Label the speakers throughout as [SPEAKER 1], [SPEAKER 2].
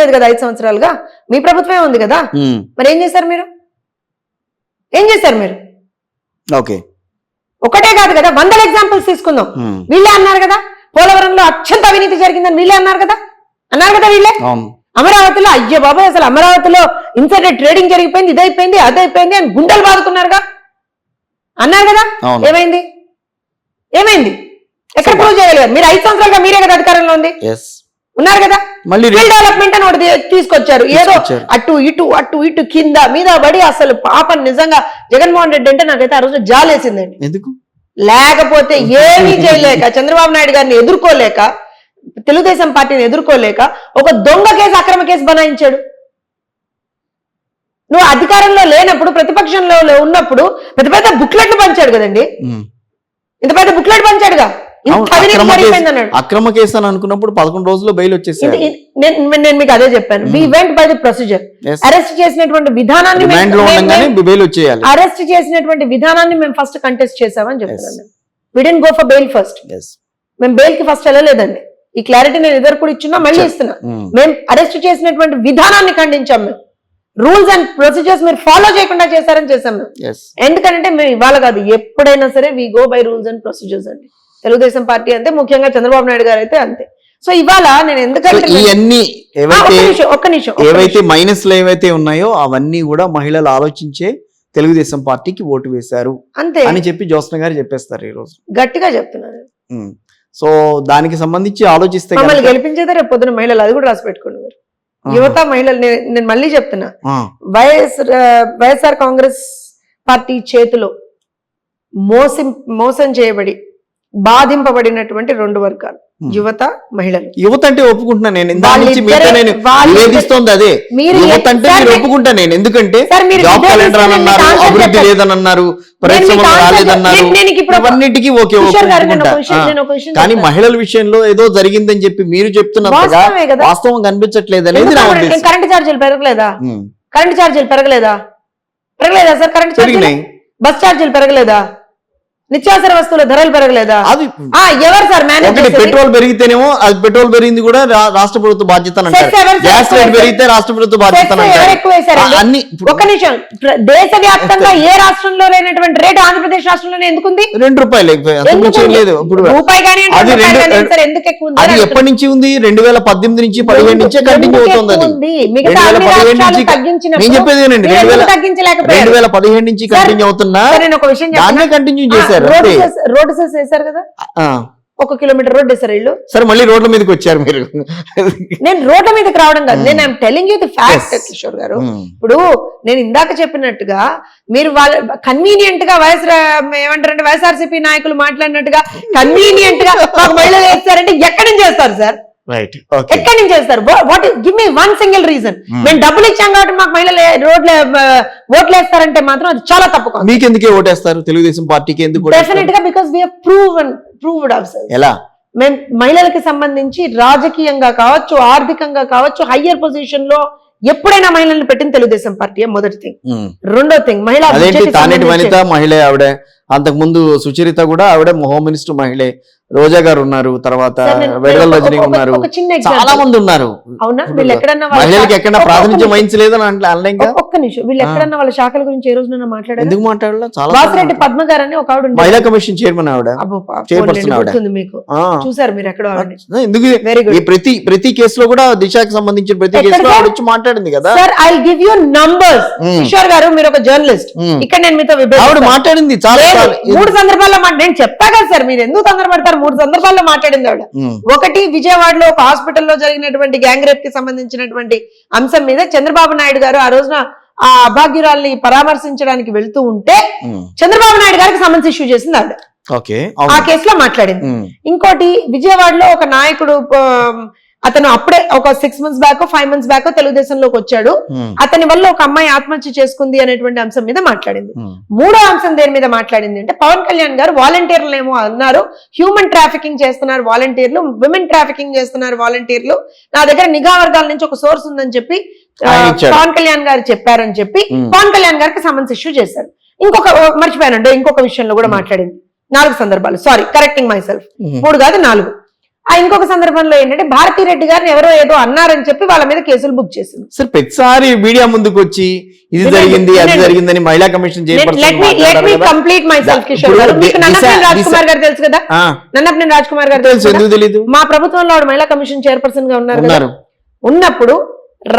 [SPEAKER 1] లేదు కదా 5 సంవత్సరాలుగా, మీ ప్రభుత్వమే ఉంది కదా, మరి ఏం చేశారు మీరు?
[SPEAKER 2] ఓకే,
[SPEAKER 1] ఒకటే కాదు కదా, 100 ఎగ్జాంపుల్స్ తీసుకుందాం. వీళ్ళే అన్నారు కదా పోలవరంలో అత్యంత అవినీతి జరిగిందని, వీళ్ళే అన్నారు కదా వీళ్ళే. అమరావతిలో అయ్యో బాబాయ్ అసలు అమరావతిలో ఇన్సైడర్ ట్రేడింగ్ జరిగిపోయింది, ఇదైపోయింది అదైపోయింది అని గుండెలు బాదుకున్నారుగా, అన్నారు కదా. ఏమైంది? ఎక్కడ ప్రూవ్ చేయగలిగారు? మీరు 5 సంవత్సరాలుగా మీరే కదా అధికారంలో ఉన్నారు కదా. స్కిల్ డెవలప్మెంట్ అని ఒకటి తీసుకొచ్చారు. ఏదో అటు ఇటు కింద మీద పడి అసలు పాపం నిజంగా జగన్మోహన్ రెడ్డి అంటే నాకైతే ఆ రోజు జాలేసిందండి.
[SPEAKER 2] ఎందుకు?
[SPEAKER 1] లేకపోతే ఏమీ చేయలేక, చంద్రబాబు నాయుడు గారిని ఎదుర్కోలేక, తెలుగుదేశం పార్టీని ఎదుర్కోలేక ఒక దొంగ కేసు, అక్రమ కేసు బనాయించాడు. నువ్వు అధికారంలో లేనప్పుడు, ప్రతిపక్షంలో ఉన్నప్పుడు పెద్ద పెద్ద బుక్లెట్లు పంచాడు కదండి. ఇంత పెద్ద బుక్లెట్ పంచాడుగా.
[SPEAKER 2] అక్రమ కేసు అని అనుకున్నప్పుడు 11 రోజుల్లో బెయిల్ వచ్చేసాడు.
[SPEAKER 1] నేను మీకు అదే చెప్పాను. We went by the procedure. Arrest చేసినటువంటి విధానాన్ని మేము ఫస్ట్ కంటెస్ట్ చేసామని చెప్తున్నాను. We didn't go for bail first. మేము బెయిల్ కి ఫస్ట్ వెళ్ళలేదండి. ఈ క్లారిటీ నేను ఎదురు కూడా ఇచ్చున్నా, మళ్ళీ ఇస్తున్నా. మేము అరెస్ట్ చేసినటువంటి విధానాన్ని ఖండించాం. మేము రూల్స్ అండ్ ప్రొసీజర్స్ మీరు ఫాలో చేయకుండా చేశారని చేసాం మేము. ఎందుకంటే మేము ఇవాళ కాదు, ఎప్పుడైనా సరే we go by rules and procedures అండి. తెలుగుదేశం పార్టీ అంతే, ముఖ్యంగా చంద్రబాబు నాయుడు గారు అయితే అంతే. సో ఇవాళ నేను ఎందుకంటే
[SPEAKER 2] ఏవైతే మైనస్లు ఏవైతే ఉన్నాయో అవన్నీ కూడా మహిళలు ఆలోచించే తెలుగుదేశం పార్టీకి ఓటు వేశారు
[SPEAKER 1] అంతే
[SPEAKER 2] అని చెప్పి జ్యోత్స్న గారు చెప్పేస్తారు ఈ రోజు.
[SPEAKER 1] గట్టిగా చెప్తున్నారు.
[SPEAKER 2] సో దానికి సంబంధించి ఆలోచిస్తే
[SPEAKER 1] మమ్మల్ని గెలిపించేదే రేపు పొద్దున మహిళలు, అది కూడా రాసి పెట్టుకోండి మీరు. యువత మహిళలు, నేను మళ్ళీ చెప్తున్నా, వైఎస్ఆర్ కాంగ్రెస్ పార్టీ చేతిలో మోసం చేయబడి బాధింపబడినటువంటి 2 వర్గాలు, యువత, మహిళలు.
[SPEAKER 2] యువత అంటే ఒప్పుకుంటున్నా నేను, అదే యువత అంటే మీరు ఒప్పుకుంటా నేను. ఎందుకంటే జాబ్ క్యాలెండర్ అని అన్నారు, అభివృద్ధి లేదని అన్నారు, పరిశ్రమలు రాలేదన్నారు, ఇవన్నిటికీ ఓకే ఒప్పుకుంటా. కానీ మహిళల విషయంలో ఏదో జరిగిందని చెప్పి మీరు చెప్తున్నట్టుగా వాస్తవం కనిపించట్లేదు అనేది నా ఉద్దేశం.
[SPEAKER 1] కరెంట్ ఛార్జీలు పెరగలేదా? సార్ కరెంట్ ఛార్జీలు, బస్ ఛార్జీలు పెరగలేదా? నిత్యావసర వస్తువుల ధరలు పెరగలేదా?
[SPEAKER 2] అది
[SPEAKER 1] ఎవరు సార్ మేనేజ్?
[SPEAKER 2] పెట్రోల్ పెరిగితేనేమో అది పెట్రోల్ పెరిగింది కూడా రాష్ట్ర ప్రభుత్వ బాధ్యత అంటారు, గ్యాస్ రేట్ పెరిగితే రాష్ట్ర ప్రభుత్వ బాధ్యత
[SPEAKER 1] అన్ని. ఒక్క నిమిషం, దేశవ్యాప్తంగా ఏ రాష్ట్రంలో లేనటువంటి రేటు ఆంధ్రప్రదేశ్ రాష్ట్రంలోనే ఎందుకుంది?
[SPEAKER 2] ₹2 లేదు. ఇప్పుడు అది ఎప్పటి నుంచి ఉంది? 2018 నుంచి 17 నుంచే కంటిన్యూ అవుతుంది. అది 2017 నుంచి నేను చెప్పేది 2015 నుంచి కంటిన్యూ అవుతున్నా, దాన్నే కంటిన్యూ చేశారు.
[SPEAKER 1] రోడ్డు సెస్ వేశారు కదా, 1 కిలోమీటర్ రోడ్ వేశారు వీళ్ళు.
[SPEAKER 2] సరే మళ్ళీ రోడ్ల మీదకి వచ్చారు మీరు.
[SPEAKER 1] నేను రోడ్ల మీదకి రావడం కాదు, నేను I'm telling you the fact Kishore గారు. ఇప్పుడు నేను ఇందాక చెప్పినట్టుగా మీరు వాళ్ళ కన్వీనియంట్ గా ఏమంటారంటే వైఎస్ఆర్సీపీ నాయకులు మాట్లాడినట్టుగా కన్వీనియంట్ గా మహిళలు వేస్తారంటే ఎక్కడి నుంచి చేస్తారు సార్? ఎక్కడి నుంచి చేస్తారు? What give me one single reason. మేము డబ్బులు ఇచ్చాం కాబట్టి మాకు మహిళలు ఓట్లు వేస్తారంటే మాత్రం అది చాలా తప్పు.
[SPEAKER 2] మీకు ఎందుకే ఓటేస్తారు? తెలుగుదేశం పార్టీకి ఎందుకు?
[SPEAKER 1] డెఫినెట్ గా because we have proved our.
[SPEAKER 2] ఎలా?
[SPEAKER 1] మేము మహిళలకి సంబంధించి రాజకీయంగా కావచ్చు, ఆర్థికంగా కావచ్చు, హయ్యర్ పొజిషన్ లో ఎప్పుడైనా మహిళలను పెట్టిన తెలుగుదేశం పార్టీ మొదటి థింగ్. రెండో థింగ్,
[SPEAKER 2] వనిత మహిళ ఆవిడ, అంతకు ముందు సుచరిత కూడా ఆవిడ హోమ్ మినిస్టర్ మహిళే, రోజా గారు ఉన్నారు, తర్వాత వెడల రజనీ ఉన్నారు, చాలా మంది ఉన్నారు.
[SPEAKER 1] అవునా? వీళ్ళు ఎక్కడన్నా
[SPEAKER 2] మహిళలకు ఎక్కడ ప్రాతినిధ్యం వహించలేదని అనలేం.
[SPEAKER 1] ఒక్క నిమిషం, వీళ్ళు ఎక్కడన్నా వాళ్ళ శాఖల గురించి ఏ రోజు మాట్లాడారు?
[SPEAKER 2] ఎందుకు మాట్లాడాలి?
[SPEAKER 1] వాసిరెడ్డి పద్మ గారు అని ఒక ఆవిడ,
[SPEAKER 2] మహిళా కమిషన్ చైర్మన్ ఆవిడ, చైర్పర్సన్ ఆవిడ.
[SPEAKER 1] మీకు చూసారు మీరు ఎక్కడ?
[SPEAKER 2] ఎందుకు ప్రతి కేసులో కూడా దిశకి సంబంధించిన ప్రతి కేసులో ఆవిడ వచ్చి మాట్లాడింది కదా.
[SPEAKER 1] Sir I give you numbers. Kishore గారు మీరు ఒక జర్నలిస్ట్, ఇక్కడ నేను మీతో
[SPEAKER 2] ఆవిడ మాట్లాడింది చాలా
[SPEAKER 1] 3 సందర్భాల్లో. నేను చెప్తా కదా సార్, మీరు ఎందుకు తొందరపడతారు? 3 సందర్భాల్లో మాట్లాడింది ఆవిడ. ఒకటి, విజయవాడలో ఒక హాస్పిటల్లో జరిగినటువంటి గ్యాంగ్ రేప్ కి సంబంధించినటువంటి అంశం మీద చంద్రబాబు నాయుడు గారు ఆ రోజున ఆ అభాగ్యురాల్ని పరామర్శించడానికి వెళ్తూ ఉంటే చంద్రబాబు నాయుడు గారికి సమన్స్ ఇష్యూ చేసింది ఆవిడ. ఆ కేసులో మాట్లాడింది. ఇంకోటి, విజయవాడలో ఒక నాయకుడు, అతను అప్పుడే ఒక 6 months బ్యాక్ 5 months బ్యాక్ తెలుగుదేశంలోకి వచ్చాడు, అతని వల్ల ఒక అమ్మాయి ఆత్మహత్య చేసుకుంది అనేటువంటి అంశం మీద మాట్లాడింది. మూడో అంశం దేని మీద మాట్లాడింది అంటే, పవన్ కళ్యాణ్ గారు వాలంటీర్లు ఏమో అన్నారు, హ్యూమన్ ట్రాఫికింగ్ చేస్తున్నారు వాలంటీర్లు, విమెన్ ట్రాఫికింగ్ చేస్తున్నారు వాలంటీర్లు, నా దగ్గర నిఘా వర్గాల నుంచి ఒక సోర్స్ ఉందని చెప్పి పవన్ కళ్యాణ్ గారు చెప్పారని చెప్పి పవన్ కళ్యాణ్ గారికి సమన్స్ ఇష్యూ చేశారు. ఇంకొక మర్చిపోయానండి, ఇంకొక విషయంలో కూడా మాట్లాడింది. 4 సందర్భాలు, సారీ కరెక్టింగ్ మై సెల్ఫ్, 3 కాదు 4. ఆ ఇంకొక సందర్భంలో ఏంటంటే భారతీ రెడ్డి గారిని ఎవరో ఏదో అన్నారని చెప్పి వాళ్ళ మీద కేసులు బుక్ చేసింది.
[SPEAKER 2] సార్ ప్రతిసారి మీడియా ముందుకు వచ్చి ఇది జరిగింది అది జరిగిందని మహిళా commission
[SPEAKER 1] complete my self Kishore గారు. మీకు నన్నపనేని రాజ్ కుమార్ గారు తెలుసు కదా, నన్నపనేని రాజ్ కుమార్ గారు తెలుసు.
[SPEAKER 2] ఎందుకు తెలీదు?
[SPEAKER 1] మా ప్రభుత్వంలో ఆవిడ మహిళా కమిషన్ చైర్పర్సన్ గా ఉన్నారు కదా. ఉన్నప్పుడు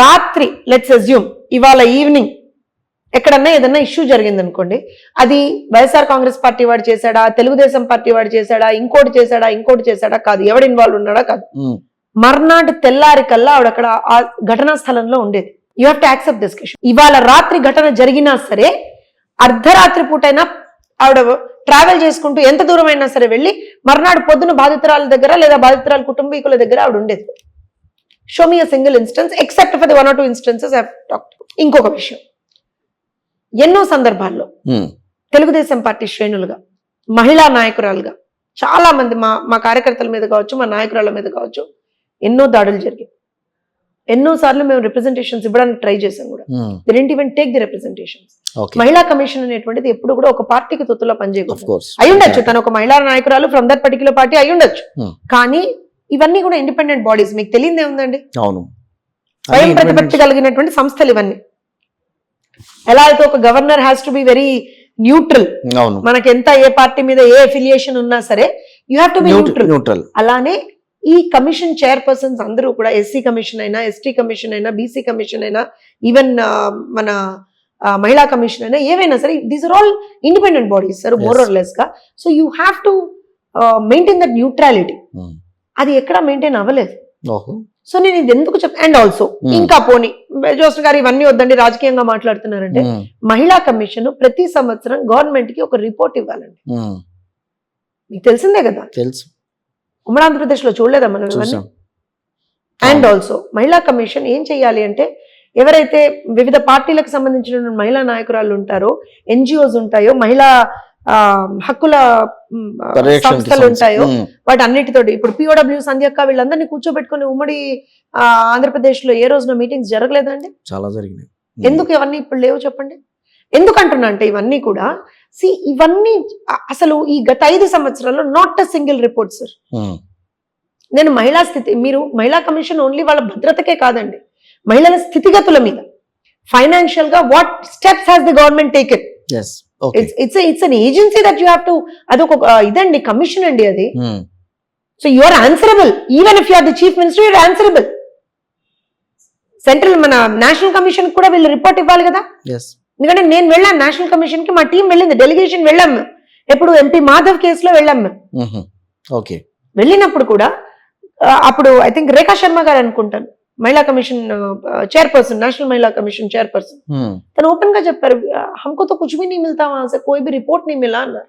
[SPEAKER 1] రాత్రి లెట్స్ అజ్యూమ్ ఇవాళ ఈవినింగ్ ఎక్కడన్నా ఏదన్నా ఇష్యూ జరిగింది అనుకోండి, అది వైఎస్ఆర్ కాంగ్రెస్ పార్టీ వాడు చేశాడా, తెలుగుదేశం పార్టీ వాడు చేశాడా, ఇంకోటి చేశాడా కాదు, ఎవడు ఇన్వాల్వ్ ఉన్నాడా కాదు, మర్నాడు తెల్లారి కల్లా ఆవిడ అక్కడ ఆ ఘటనా స్థలంలో ఉండేది. You have to accept this Kishore. ఇవాళ రాత్రి ఘటన జరిగినా సరే అర్ధరాత్రి పూటైనా ఆవిడ ట్రావెల్ చేసుకుంటూ ఎంత దూరం అయినా సరే వెళ్ళి మర్నాడు పొద్దున బాధితురాల దగ్గర లేదా బాధితురాల కుటుంబీకుల దగ్గర ఆవిడ ఉండేది. Show me a single instance except for the 1 or 2 instances I have talked. ఇంకొక విషయం, ఎన్నో సందర్భాల్లో తెలుగుదేశం పార్టీ శ్రేణులుగా మహిళా నాయకురాలుగా చాలా మంది మా కార్యకర్తల మీద కావచ్చు, మా నాయకురాల మీద కావచ్చు ఎన్నో దాడులు జరిగాయి. ఎన్నోసార్లు మేము రిప్రజెంటేషన్స్ ఇవ్వడానికి ట్రై చేసాం కూడా. They didn't even take the representations. మహిళా కమిషన్ అనేటువంటిది ఎప్పుడు కూడా ఒక పార్టీకి తొత్తులో పనిచేయకూడదు. అయ్యుండొచ్చు తను ఒక మహిళా నాయకురాలు ఫ్రమ్ దట్ పర్టికులర్ పార్టీ అయ్యుండొచ్చు, కానీ ఇవన్నీ కూడా ఇండిపెండెంట్ బాడీస్. మీకు తెలియదే ఉందండి, స్వయం ప్రతిపత్తి కలిగినటువంటి సంస్థలు ఇవన్నీ. ఎలా అయితే ఒక governor has to be very neutral, మనకి ఎంత ఏ పార్టీ మీద ఏ అఫిలియేషన్ ఉన్నా సరే you have to be neutral. అలానే ఈ కమిషన్ చైర్పర్సన్స్ అందరూ కూడా ఎస్సీ కమిషన్ అయినా, ఎస్టీ కమిషన్ అయినా, బీసీ కమిషన్ అయినా, ఈవెన్ మన మహిళా కమిషన్ అయినా, ఏవైనా సరే these are all independent bodies sir, more or less గా. So you have to maintain that neutrality. అది ఎక్కడ మెయింటైన్ అవ్వలేదు. సో నేను ఇది ఎందుకు అండ్ ఆల్సో ఇంకా పోనీ జోష్ణ గారు ఇవన్నీ వద్దండి, రాజకీయంగా మాట్లాడుతున్నారంటే మహిళా కమిషన్ ప్రతి సంవత్సరం గవర్నమెంట్ కి ఒక రిపోర్ట్ ఇవ్వాలండి. మీకు తెలిసిందే కదా,
[SPEAKER 2] తెలుసు.
[SPEAKER 1] ఉమ్మడి ఆంధ్రప్రదేశ్ లో చూడలేదా మనం ఇవన్నీ? అండ్ ఆల్సో మహిళా కమిషన్ ఏం చెయ్యాలి అంటే, ఎవరైతే వివిధ పార్టీలకు సంబంధించిన మహిళా నాయకురాలు ఉంటారో, ఎన్జిఓస్ ఉంటాయో, మహిళా హక్కుల సంస్థలు ఉంటాయో, వాటి అన్నిటితోటి ఇప్పుడు పిఓడబ్ల్యూ సంధ్యక్క వీళ్ళందరినీ కూర్చోబెట్టుకుని ఉమ్మడి ఆంధ్రప్రదేశ్ లో ఏ రోజున మీటింగ్స్ జరగలేదండి? చాలా జరిగినాయి. ఎందుకు ఇవన్నీ ఇప్పుడు లేవు చెప్పండి? ఎందుకంటున్నా అంటే ఇవన్నీ కూడా ఇవన్నీ అసలు ఈ గత 5 సంవత్సరాల్లో not a single report sir. నేను మహిళా స్థితి, మీరు మహిళా కమిషన్ ఓన్లీ వాళ్ళ భద్రతకే కాదండి, మహిళల స్థితిగతుల మీద ఫైనాన్షియల్ గా what steps has the government taken. It's an agency that you have to, అదొక ఇదండి, కమిషన్ అండి అది. So you are answerable, even if you are the chief minister, you are answerable. Central మన నేషనల్ కమిషన్ కూడా వీళ్ళు report ఇవ్వాలి కదా. ఎందుకంటే నేను వెళ్ళాను నేషనల్ కమిషన్ కి, మా టీం వెళ్ళింది, డెలిగేషన్ వెళ్ళాము. ఎప్పుడు ఎంపీ మాధవ్ కేసులో వెళ్ళాము. వెళ్ళినప్పుడు కూడా అప్పుడు ఐ థింక్ రేఖా శర్మ గారు అనుకుంటాను మహిళా కమిషన్ చైర్పర్సన్, నేషనల్ महिला कमीशन चेयरपर्सन, तन ओपन గా చెప్పారు, हमको तो कुछ भी नहीं मिलता वहां से, कोई भी रिपोर्ट नहीं मिला అన్నారు.